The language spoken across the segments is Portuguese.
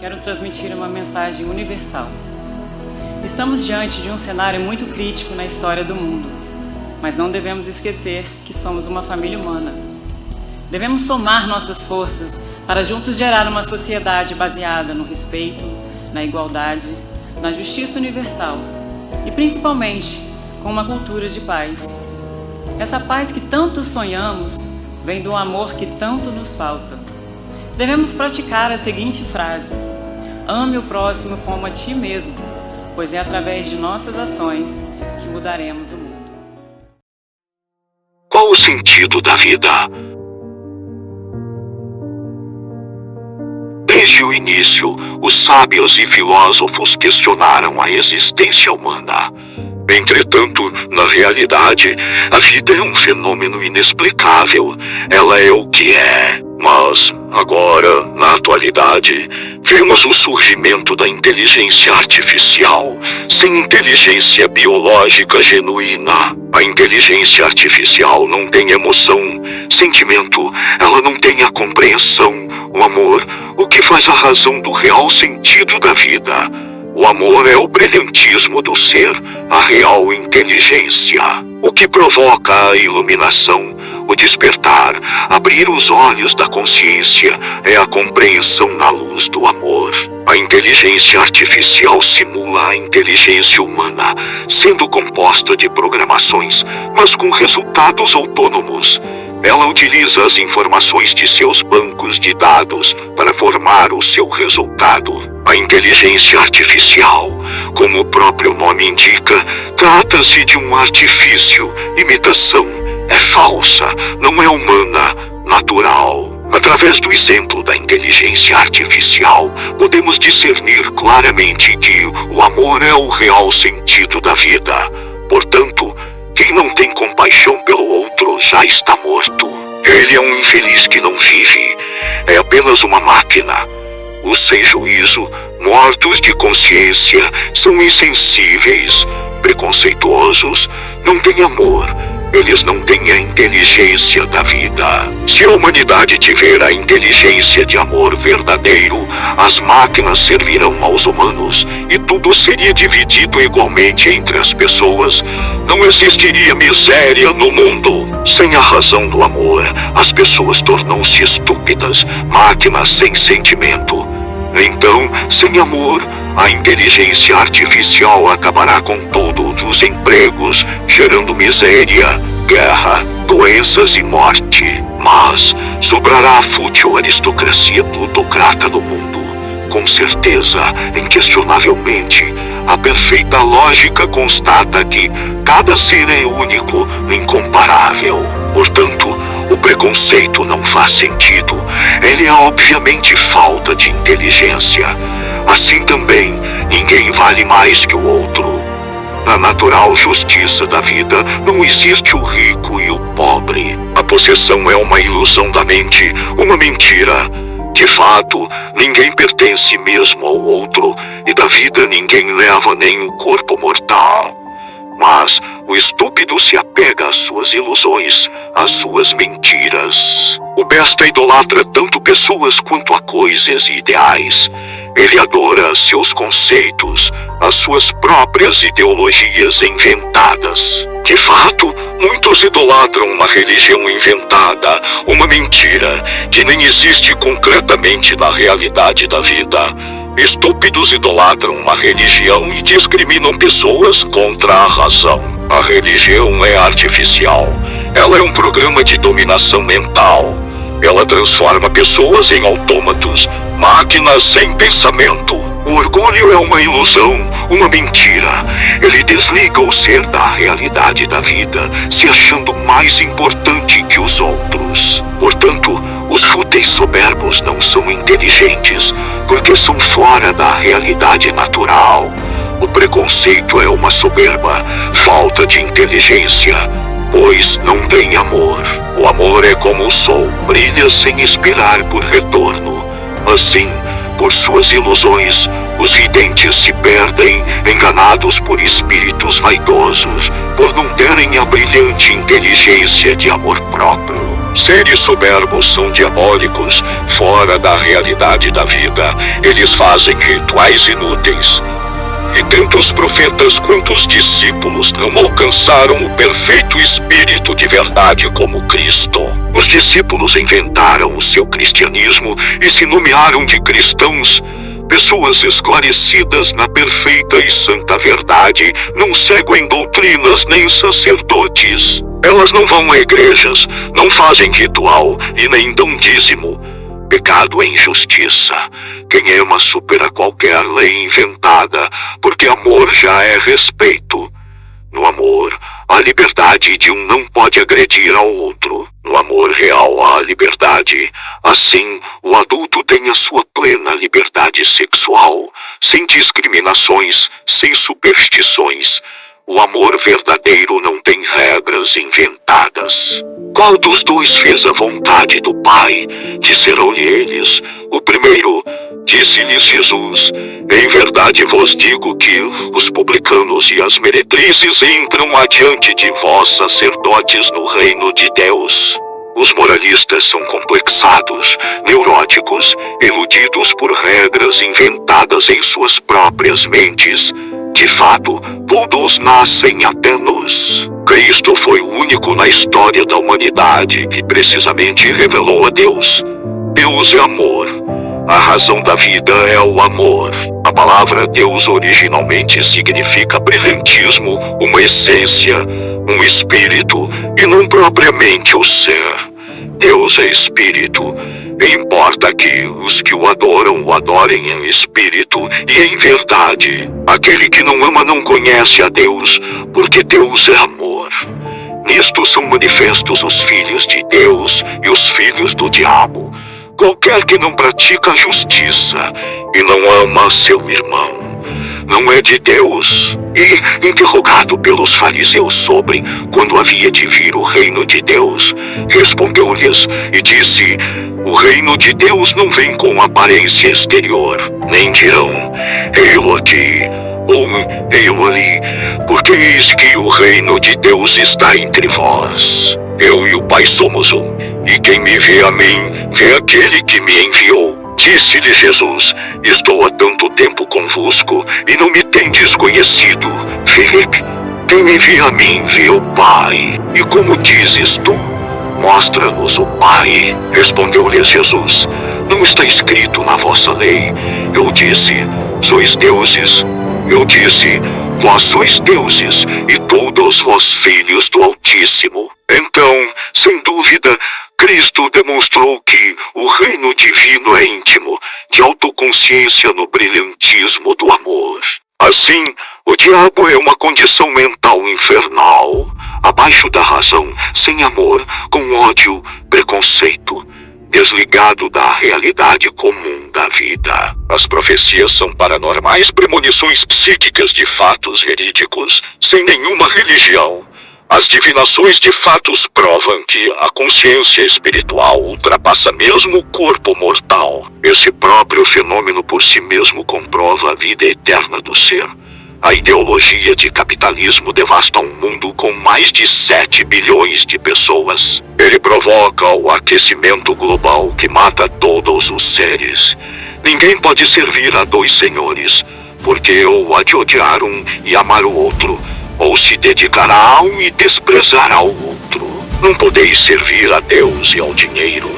quero transmitir uma mensagem universal. Estamos diante de um cenário muito crítico na história do mundo, mas não devemos esquecer que somos uma família humana. Devemos somar nossas forças para juntos gerar uma sociedade baseada no respeito, na igualdade, na justiça universal e principalmente com uma cultura de paz. Essa paz que tanto sonhamos vem do amor que tanto nos falta. Devemos praticar a seguinte frase: ame o próximo como a ti mesmo, pois é através de nossas ações que mudaremos o mundo. Qual o sentido da vida? Desde o início, os sábios e filósofos questionaram a existência humana. Entretanto, na realidade, a vida é um fenômeno inexplicável. Ela é o que é. Mas, agora, na atualidade, vemos o surgimento da inteligência artificial, sem inteligência biológica genuína. A inteligência artificial não tem emoção, sentimento, ela não tem a compreensão, o amor, o que faz a razão do real sentido da vida. O amor é o brilhantismo do ser, a real inteligência. O que provoca a iluminação, o despertar, abrir os olhos da consciência, é a compreensão na luz do amor. A inteligência artificial simula a inteligência humana, sendo composta de programações, mas com resultados autônomos. Ela utiliza as informações de seus bancos de dados para formar o seu resultado. A inteligência artificial, como o próprio nome indica, trata-se de um artifício, imitação. É falsa, não é humana, natural. Através do exemplo da inteligência artificial, podemos discernir claramente que o amor é o real sentido da vida. Portanto, quem não tem compaixão pelo outro já está morto. Ele é um infeliz que não vive. É apenas uma máquina. Os sem juízo, mortos de consciência, são insensíveis, preconceituosos, não têm amor. Eles não têm a inteligência da vida. Se a humanidade tiver a inteligência de amor verdadeiro, as máquinas servirão aos humanos e tudo seria dividido igualmente entre as pessoas. Não existiria miséria no mundo. Sem a razão do amor, as pessoas tornam-se estúpidas, máquinas sem sentimento. Então, sem amor, a inteligência artificial acabará com todos os empregos, gerando miséria, guerra, doenças e morte. Mas sobrará a fútil aristocracia plutocrata do mundo. Com certeza, inquestionavelmente, a perfeita lógica constata que cada ser é único, incomparável. Portanto, o preconceito não faz sentido. Ele é obviamente falta de inteligência. Assim também, ninguém vale mais que o outro. Na natural justiça da vida, não existe o rico e o pobre. A possessão é uma ilusão da mente, uma mentira. De fato, ninguém pertence mesmo ao outro, e da vida ninguém leva nem o corpo mortal. Mas o estúpido se apega às suas ilusões, às suas mentiras. O besta idolatra tanto pessoas quanto a coisas e ideais. Ele adora seus conceitos, as suas próprias ideologias inventadas. De fato, muitos idolatram uma religião inventada, uma mentira, que nem existe concretamente na realidade da vida. Estúpidos idolatram uma religião e discriminam pessoas contra a razão. A religião é artificial. Ela é um programa de dominação mental. Ela transforma pessoas em autômatos, máquinas sem pensamento. O orgulho é uma ilusão, uma mentira. Ele desliga o ser da realidade da vida, se achando mais importante que os outros. Portanto, os fúteis soberbos não são inteligentes, porque são fora da realidade natural. O preconceito é uma soberba, falta de inteligência, pois não tem amor. O amor é como o sol, brilha sem expirar por retorno. Assim, por suas ilusões, os videntes se perdem, enganados por espíritos vaidosos, por não terem a brilhante inteligência de amor próprio. Seres soberbos são diabólicos, fora da realidade da vida. Eles fazem rituais inúteis. E tanto os profetas quanto os discípulos não alcançaram o perfeito espírito de verdade como Cristo. Os discípulos inventaram o seu cristianismo e se nomearam de cristãos. Pessoas esclarecidas na perfeita e santa verdade não seguem doutrinas nem sacerdotes. Elas não vão a igrejas, não fazem ritual e nem dão dízimo. Pecado é injustiça. Quem ama supera qualquer lei inventada, porque amor já é respeito. No amor, a liberdade de um não pode agredir ao outro. No amor real há liberdade. Assim, o adulto tem a sua plena liberdade sexual, sem discriminações, sem superstições. O amor verdadeiro não tem regras inventadas. Qual dos dois fez a vontade do Pai? Disseram-lhe eles. O primeiro, disse-lhes Jesus: em verdade vos digo que os publicanos e as meretrizes entram adiante de vós, sacerdotes, no reino de Deus. Os moralistas são complexados, neuróticos, iludidos por regras inventadas em suas próprias mentes. De fato, todos nascem atenos. Cristo foi o único na história da humanidade que precisamente revelou a Deus. Deus é amor. A razão da vida é o amor. A palavra Deus originalmente significa brilhantismo, uma essência, um espírito, e não propriamente o ser. Deus é espírito. Importa que os que o adorem em espírito e em verdade. Aquele que não ama não conhece a Deus, porque Deus é amor. Nisto são manifestos os filhos de Deus e os filhos do diabo. Qualquer que não pratica a justiça e não ama seu irmão não é de Deus. E, interrogado pelos fariseus sobre quando havia de vir o reino de Deus, respondeu-lhes e disse: o reino de Deus não vem com aparência exterior, nem dirão, ei-lo aqui, ou ei-lo ali, porque eis que o reino de Deus está entre vós. Eu e o Pai somos um, e quem me vê a mim, vê aquele que me enviou. Disse-lhe Jesus: estou há tanto tempo convosco, e não me tendes conhecido. Filipe, quem me vê a mim, vê o Pai. E como dizes tu? Mostra-nos o Pai. Respondeu-lhes Jesus: não está escrito na vossa lei? Eu disse: sois deuses. Eu disse: vós sois deuses, e todos vós filhos do Altíssimo. Então, sem dúvida, Cristo demonstrou que o reino divino é íntimo, de autoconsciência no brilhantismo do amor. Assim, o diabo é uma condição mental infernal, abaixo da razão, sem amor, com ódio, preconceito, desligado da realidade comum da vida. As profecias são paranormais premonições psíquicas de fatos verídicos, sem nenhuma religião. As divinações de fatos provam que a consciência espiritual ultrapassa mesmo o corpo mortal. Esse próprio fenômeno por si mesmo comprova a vida eterna do ser. A ideologia de capitalismo devasta um mundo com mais de 7 bilhões de pessoas. Ele provoca o aquecimento global que mata todos os seres. Ninguém pode servir a dois senhores, porque ou há de odiar um e amar o outro, ou se dedicará a um e desprezará o outro. Não podeis servir a Deus e ao dinheiro.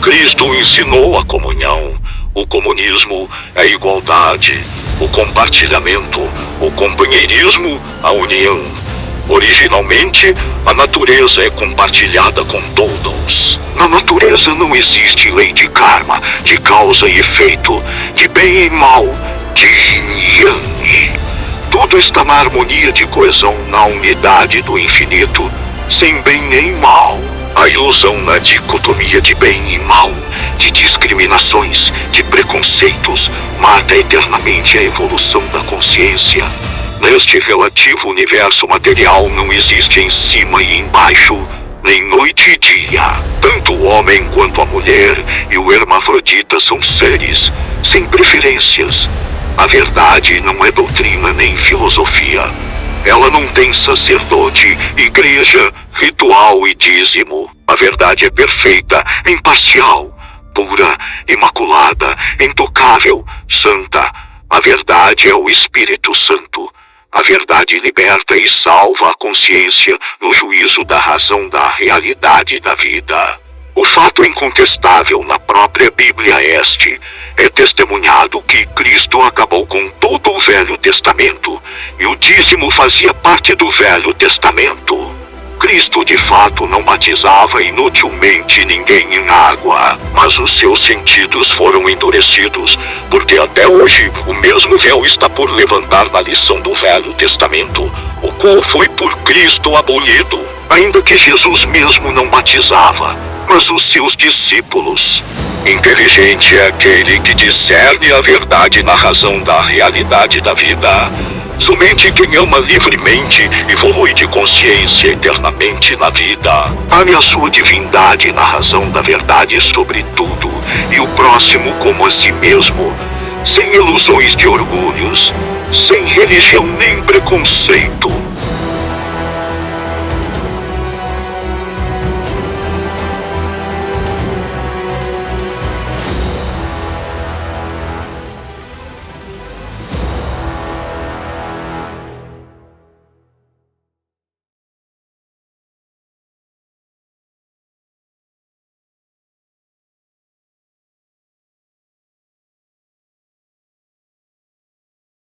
Cristo ensinou a comunhão. O comunismo, a igualdade, o compartilhamento, o companheirismo, a união. Originalmente, a natureza é compartilhada com todos. Na natureza não existe lei de karma, de causa e efeito, de bem e mal, de yin e yang. Tudo está na harmonia de coesão, na unidade do infinito, sem bem nem mal. A ilusão na dicotomia de bem e mal, de discriminações, de preconceitos, mata eternamente a evolução da consciência. Neste relativo universo material não existe em cima e embaixo, nem noite e dia. Tanto o homem quanto a mulher e o hermafrodita são seres, sem preferências. A verdade não é doutrina nem filosofia. Ela não tem sacerdote, igreja, ritual e dízimo. A verdade é perfeita, imparcial, pura, imaculada, intocável, santa. A verdade é o Espírito Santo. A verdade liberta e salva a consciência no juízo da razão da realidade da vida. O fato incontestável na própria Bíblia é testemunhado que Cristo acabou com todo o Velho Testamento, e o dízimo fazia parte do Velho Testamento. Cristo de fato não batizava inutilmente ninguém em água, mas os seus sentidos foram endurecidos, porque até hoje o mesmo véu está por levantar na lição do Velho Testamento, o qual foi por Cristo abolido, ainda que Jesus mesmo não batizava, mas os seus discípulos. Inteligente é aquele que discerne a verdade na razão da realidade da vida. Somente quem ama livremente evolui de consciência eternamente na vida. Ame a sua divindade na razão da verdade sobre tudo, e o próximo como a si mesmo, sem ilusões de orgulhos, sem religião nem preconceito.